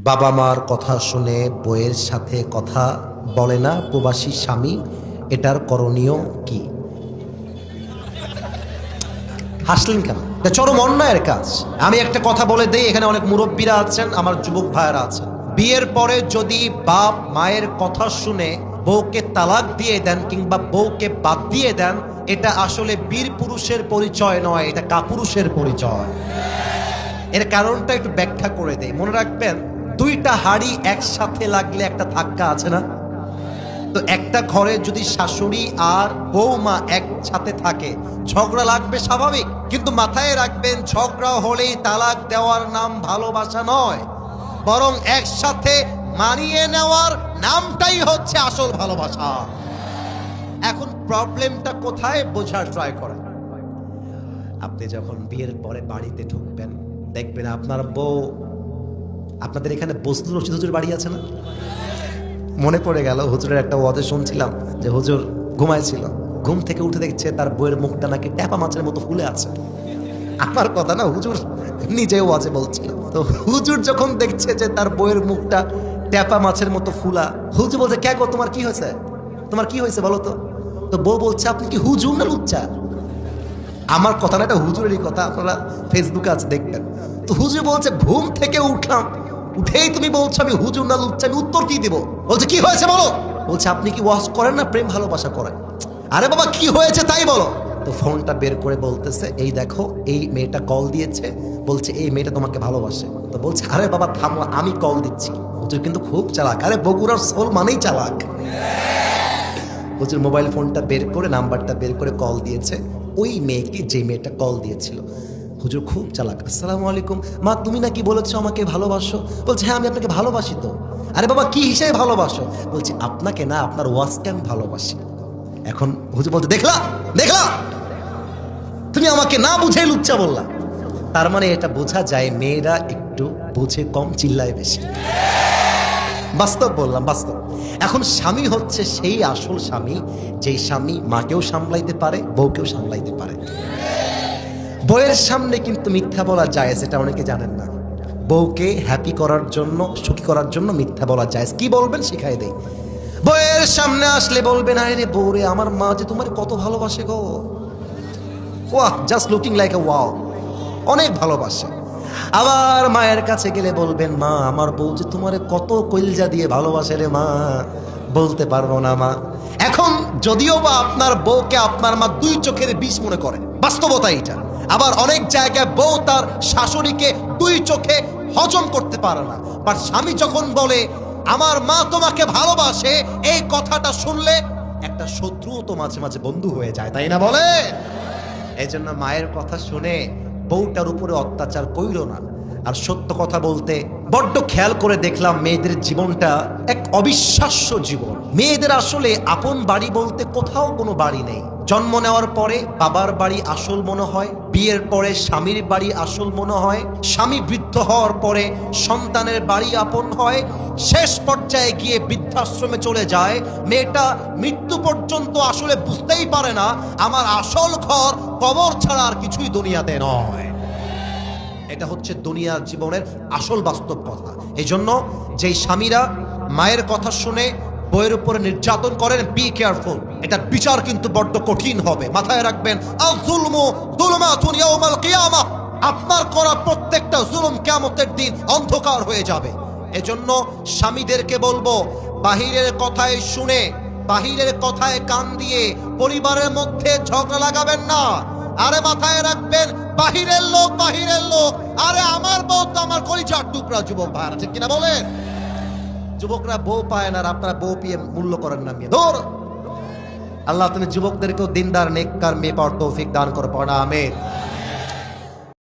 বাবা মার কথা শুনে বইয়ের সাথে কথা বলে না প্রবাসী স্বামী, এটার করণীয় কি? হাসলেন কেন? এটা চরম অন্যায়ের কাজ। আমি একটা কথা বলে দেই, এখানে অনেক মুরব্বীরা আছেন, আমার যুবক ভাইয়েরা আছেন। বিয়ের পরে যদি বাপ মায়ের কথা শুনে বউকে তালাক দিয়ে দেন কিংবা বউকে বাদ দিয়ে দেন, এটা আসলে বীর পুরুষের পরিচয় নয়, এটা কাপুরুষের পরিচয়। এর কারণটা একটু ব্যাখ্যা করে দেই। মনে রাখবেন, দুইটা হাড়ি একসাথে লাগলে একটা ধাক্কা আছে না? তো একটা ঘরে যদি শাশুড়ি আর বৌমা একসাথে থাকে, ঝগড়া লাগবে স্বাভাবিক, কিন্তু মাথায় রাখবেন ঝগড়া হলেই তালাক দেওয়ার নাম ভালোবাসা নয়, বরং একসাথে মানিয়ে নেওয়ার নামটাই হচ্ছে আসল ভালোবাসা। এখন প্রবলেমটা কোথায় বোঝার ট্রাই করেন। আপনি যখন বিয়ের পরে বাড়িতে ঢুকবেন, দেখবেন আপনার বউ, আপনাদের এখানে বজলুর রশিদ হুজুর বাড়ি আছে না? মনে পড়ে গেল, হুজুরের একটা ওয়াজে শুনছিলাম যে হুজুর ঘুমাইছিল, ঘুম থেকে উঠে দেখছে তার বইয়ের মুখটা নাকি ট্যাপা মাছের মতো ফুলে আছে। আমার কথা না, হুজুর নিজে ওয়াজে বলছিল। তো হুজুর যখন দেখছে যে তার বইয়ের মুখটা ট্যাপা মাছের মতো ফুলা, হুজুর বলছে, কে গো, তোমার কি হয়েছে? তোমার কি হয়েছে বলো তো? তো বউ বলছে, আপনি কি হুজুর না লুচ্চা? আমার কথা না, এটা হুজুরেরই কথা, আপনারা ফেসবুকে আছে দেখবেন। তো হুজুর বলছে, ঘুম থেকে উঠলাম, উঠেই তুমি বলছো আমি হুজুর না লুচ্চা, আমি উত্তর কি দিব? বলছে, কি হয়েছে বলো? বলছে, আপনি কি ওয়াজ করেন না প্রেম ভালোবাসা করেন? আরে বাবা, কি হয়েছে তাই বলো। তো ফোনটা বের করে বলতেছে, এই দেখো এই মেয়েটা কল দিয়েছে, বলছে এই মেয়েটা তোমাকে ভালোবাসে। তো বলছে, আরে বাবা থামো, আমি কল দিচ্ছি। হুজুর কিন্তু খুব চালাক, আরে বগুড়ার সোল মানেই চালাক। হুজুর মোবাইল ফোনটা বের করে নাম্বারটা বের করে কল দিয়েছে ওই মেয়েকে, যে মেয়েটা কল দিয়েছিল। হুজুর খুব চালাক। আসসালামু আলাইকুম মা, তুমি নাকি বলেছো আমাকে ভালোবাসো? বলছে, হ্যাঁ আমি আপনাকে ভালোবাসি তো। আরে বাবা, কি হিসেবে ভালোবাসো? বলছে, আপনাকে না, আপনার ওয়াজকে আমি ভালোবাসি। এখন হুজুর বলছে, দেখলা দেখলা, তুমি আমাকে না বুঝে লুচ্চা বললা। তার মানে এটা বোঝা যায় মেয়েরা একটু বুঝে কম, চিল্লায় বেশি। বাস্তব বললাম, বাস্তব। এখন স্বামী হচ্ছে সেই আসল স্বামী, যেই স্বামী মাকেও সামলাইতে পারে, বউকেও সামলাইতে পারে। বউয়ের সামনে কিন্তু মিথ্যা বলা যায়, সেটা অনেকে জানেন না। বউকে হ্যাপি করার জন্য, সুখী করার জন্য মিথ্যা বলা যায়। কি বলবেন শিখাই দেই। বউয়ের সামনে আসলে বলবেন, আরে বউ রে, আমার মা যে তোমার কত ভালোবাসে গো, ওয়াহ, just looking like a wow, অনেক ভালোবাসে। আবার মায়ের কাছে গেলে বলবেন, মা আমার বউ যে তোমারে কত কইলজা দিয়ে ভালোবাসে রে মা, বলতে পারবো না মা। এখন যদিও বা আপনার বউকে আপনার মা দুই চোখের বিষ মনে করে, বাস্তবতা এটা। আবার অনেক জায়গায় বউ তার শাশুড়িকে দুই চোখে হজম করতে পারে না। বাট স্বামী যখন বলে আমার মা তোমাকে ভালোবাসে, এই কথাটা শুনলে একটা শত্রুও তো মাঝে মাঝে বন্ধু হয়ে যায়, তাই না বলে? এই জন্য মায়ের কথা শুনে বউটার উপরে অত্যাচার কইরো না। আর সত্য কথা বলতে, বড্ড খেয়াল করে দেখলাম মেয়েদের জীবনটা এক অবিশ্বাস্য জীবন। মেয়েদের আসলে আপন বাড়ি বলতে কোথাও কোনো বাড়ি নেই। জন্ম নেওয়ার পরে বাবার বাড়ি আসল মনে হয়, বিয়ের পরে স্বামীর বাড়ি আসল মনে হয়, স্বামী বৃদ্ধ হওয়ার পরে সন্তানের বাড়ি আপন হয়, শেষ পর্যায়ে গিয়ে বৃদ্ধাশ্রমে চলে যায়। মেয়েটা মৃত্যু পর্যন্ত আসলে বুঝতেই পারে না আমার আসল ঘর কবর ছাড়া আর কিছুই দুনিয়াতে নয়। এটা হচ্ছে দুনিয়ার জীবনের আসল বাস্তব কথা। এই জন্য যেই স্বামীরা মায়ের কথা শুনে বইয়ের উপরে নির্যাতন করেন, বি কেয়ারফুল, এটার বিচার কিন্তু বড্ড কঠিন হবে। মাথায় রাখবেন, আল যুলমু যুলমাতুন ইয়াউমাল কিয়ামাহ, আপনার করা প্রত্যেকটা জুলুম কিয়ামতের দিন অন্ধকার হয়ে যাবে। এজন্য স্বামীদেরকে বলবো, বাহিরের কথায় শুনে, বাহিরের কথায় কান দিয়ে পরিবারের মধ্যে ঝগড়া লাগাবেন না। আরে মাথায় রাখবেন, বাহিরের লোক বাহিরের লোক, আরে আমার বউ তো আমার কলিজার টুকরা। যুবক ভাইরা ঠিক কিনা বলেন? যুবকরা বউ পায় না, আর আপনারা বউ পেয়ে মূল্য করেন না। ধর আল্লাহ তুমি যুবকদেরকেও দিনদার নেককার মেয়ে পাওয়ার তৌফিক দান করো, পড়া আমিন।